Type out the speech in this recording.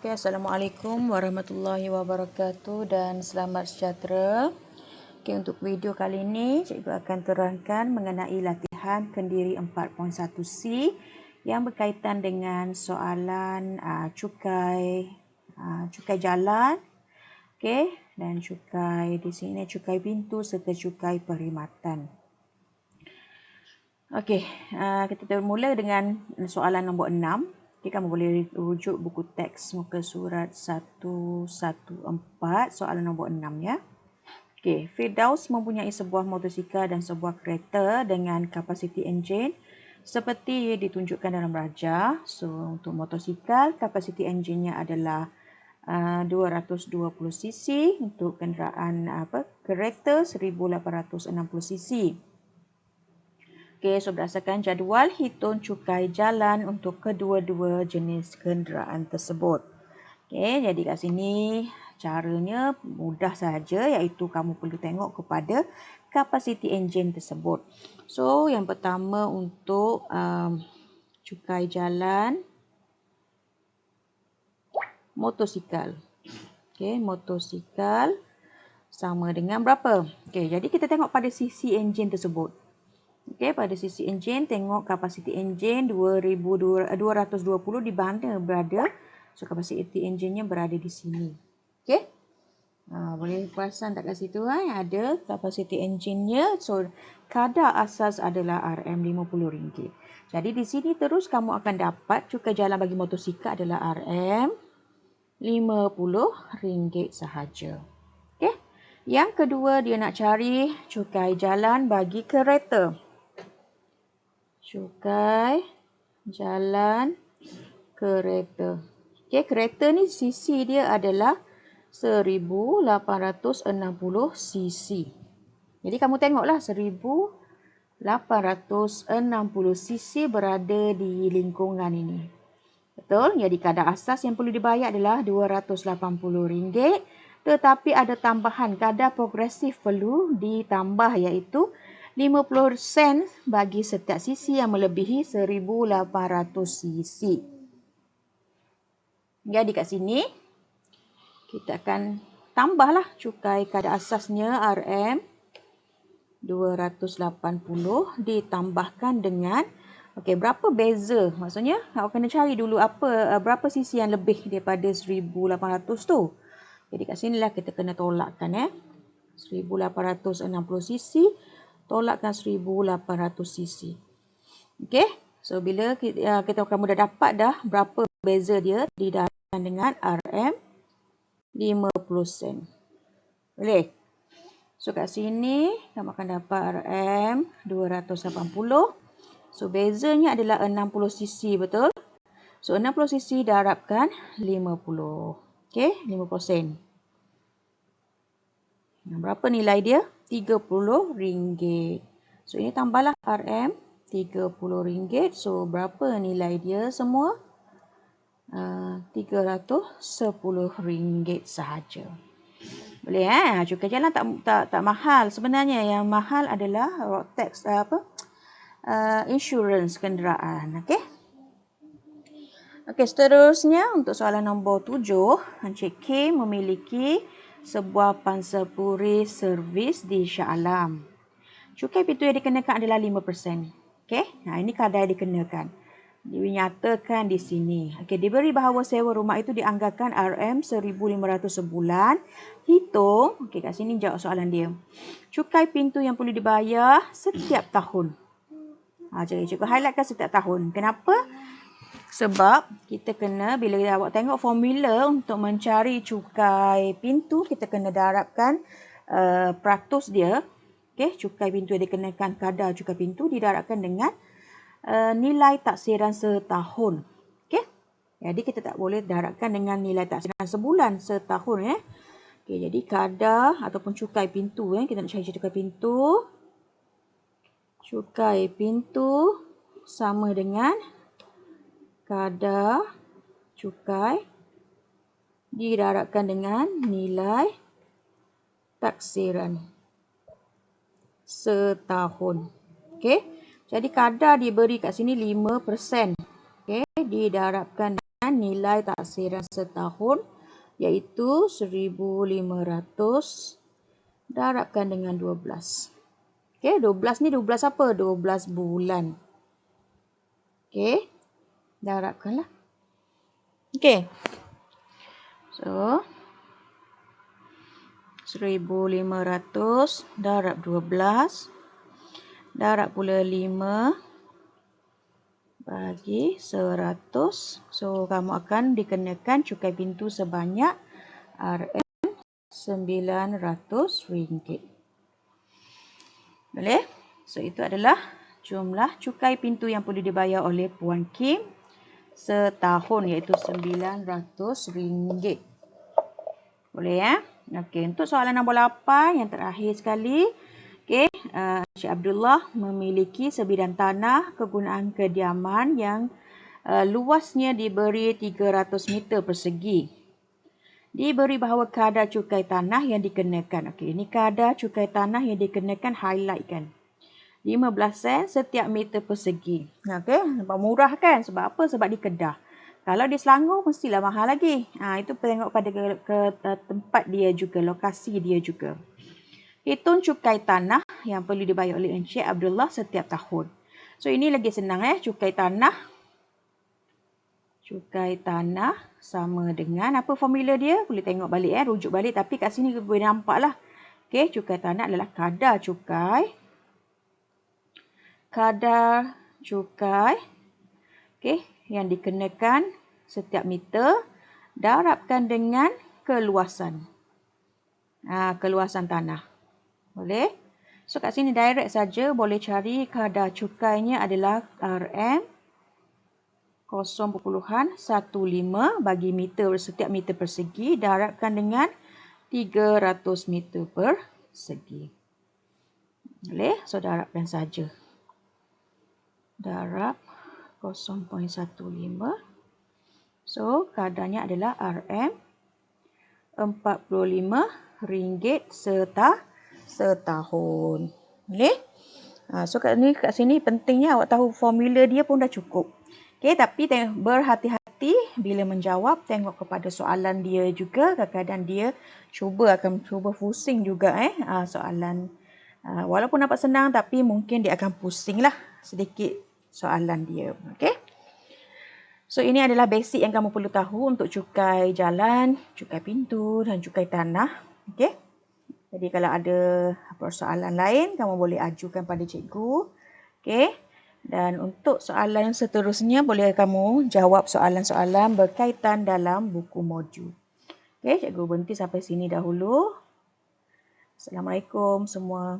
Okay, Assalamualaikum warahmatullahi wabarakatuh dan selamat sejahtera. Okay, untuk video kali ini, cikgu akan terangkan mengenai latihan Kendiri 4.1C yang berkaitan dengan soalan cukai jalan, okay, dan cukai di sini cukai pintu serta cukai perkhidmatan. Okey, kita mula dengan soalan nombor 6. Okay, kamu boleh rujuk buku teks muka surat 114, soalan nombor 6 ya. Okey, Firdaus mempunyai sebuah motosikal dan sebuah kereta dengan kapasiti enjin seperti ditunjukkan dalam rajah. So, untuk motosikal, kapasiti enjinnya adalah 220 cc, untuk kenderaan kereta 1860 cc. Okey, so berdasarkan jadual, hitung cukai jalan untuk kedua-dua jenis kenderaan tersebut. Okey, jadi kat sini caranya mudah saja, iaitu kamu perlu tengok kepada kapasiti enjin tersebut. So, yang pertama untuk cukai jalan motosikal. Okey, motosikal sama dengan berapa? Okey, jadi kita tengok pada sisi enjin tersebut. Okey, pada sisi enjin, tengok kapasiti enjin 220 di mana berada. So, kapasiti enjinnya berada di sini. Okey. Boleh perasan tak kat situ ada kapasiti enjinnya. So, kadar asas adalah RM50. Jadi, di sini terus kamu akan dapat cukai jalan bagi motosikal adalah RM50 sahaja. Okey. Yang kedua, dia nak cari cukai jalan bagi kereta. Cukai jalan kereta. Okey, kereta ni cc dia adalah 1860 cc. Jadi kamu tengoklah 1860 cc berada di lingkungan ini. Betul? Jadi kadar asas yang perlu dibayar adalah RM280. Tetapi ada tambahan kadar progresif perlu ditambah, iaitu 50% bagi setiap sisi yang melebihi 1800 cc. Jadi kat sini kita akan tambahlah cukai kadar asasnya RM280 ditambahkan dengan berapa beza? Maksudnya awak kena cari dulu berapa sisi yang lebih daripada 1800 tu. Jadi kat sinilah kita kena tolakkan 1860 cc tolakkan 1800 cc. Okey. So bila kamu dah dapat berapa beza dia didapatkan dengan RM50. Boleh? So kat sini kamu akan dapat RM280. So bezanya adalah 60 cc, betul? So 60 cc darabkan 50. Okey, 50%. Berapa nilai dia? RM30. So ini tambahlah RM30. So berapa nilai dia semua? RM310 sahaja. Boleh cukai jalan tak mahal. Sebenarnya yang mahal adalah road tax insurans kenderaan. Okey. Okey, seterusnya untuk soalan nombor 7, Encik K memiliki sebuah pansapuri servis di Shah Alam. Cukai pintu yang dikenakan adalah 5%. Okey, ini kadar yang dikenakan. Dinyatakan di sini. Okey, diberi bahawa sewa rumah itu dianggarkan RM1,500 sebulan. Hitung, okey, kat sini jawab soalan dia. Cukai pintu yang perlu dibayar setiap tahun. Jadi cikgu highlightkan setiap tahun. Kenapa? Sebab kita kena, bila awak tengok formula untuk mencari cukai pintu, kita kena darabkan peratus dia. Okey, cukai pintu yang dikenakan, kadar cukai pintu didarabkan dengan nilai taksiran setahun. Okey. Jadi kita tak boleh darabkan dengan nilai taksiran sebulan, setahun Okey, jadi kadar ataupun cukai pintu kita nak cari cukai pintu. Cukai pintu sama dengan kadar cukai didarabkan dengan nilai taksiran setahun. Okey. Jadi kadar diberi kat sini 5%. Okey, didarabkan dengan nilai taksiran setahun iaitu 1,500 darabkan dengan 12. Okey, 12 ni 12 apa? 12 bulan. Okey, darabkanlah. Okey. So, 1,500 darab 12 darab pula 5 bagi 100. So, kamu akan dikenakan cukai pintu sebanyak RM900. Boleh? So, itu adalah jumlah cukai pintu yang perlu dibayar oleh Puan Kim setahun iaitu RM900. Boleh ya? Okey, untuk soalan nombor 8 yang terakhir sekali. Okey, Encik Abdullah memiliki sebidang tanah kegunaan kediaman yang luasnya diberi 300 meter persegi. Diberi bahawa kadar cukai tanah yang dikenakan. Okey, ini kadar cukai tanah yang dikenakan, highlight kan. 15 sen setiap meter persegi. Okey, nampak murah kan? Sebab apa? Sebab di Kedah. Kalau di Selangor mestilah mahal lagi. Itu tengok pada ke tempat dia juga, lokasi dia juga. Hitung cukai tanah yang perlu dibayar oleh Encik Abdullah setiap tahun. So ini lagi senang cukai tanah. Cukai tanah sama dengan apa formula dia? Boleh tengok balik rujuk balik, tapi kat sini boleh nampaklah. Okey, cukai tanah adalah kadar cukai. Kadar cukai yang dikenakan setiap meter darabkan dengan keluasan. Keluasan tanah. Boleh? So kat sini direct saja boleh cari kadar cukainya adalah RM 0.15 bagi meter setiap meter persegi darabkan dengan 300 meter persegi. Boleh? So darabkan saja. Darab 0.15. So, kadarnya adalah RM45 setahun. Boleh? So, kat sini pentingnya awak tahu formula dia pun dah cukup. Okey, tapi berhati-hati bila menjawab, tengok kepada soalan dia juga. Kadang-kadang dia akan cuba pusing juga soalan. Walaupun nampak senang, tapi mungkin dia akan pusing lah sedikit soalan dia. Okey? So, ini adalah basic yang kamu perlu tahu untuk cukai jalan, cukai pintu dan cukai tanah. Okey? Jadi, kalau ada persoalan lain, kamu boleh ajukan pada cikgu. Okey? Dan untuk soalan seterusnya, boleh kamu jawab soalan-soalan berkaitan dalam buku modul. Okey, cikgu berhenti sampai sini dahulu. Assalamualaikum semua.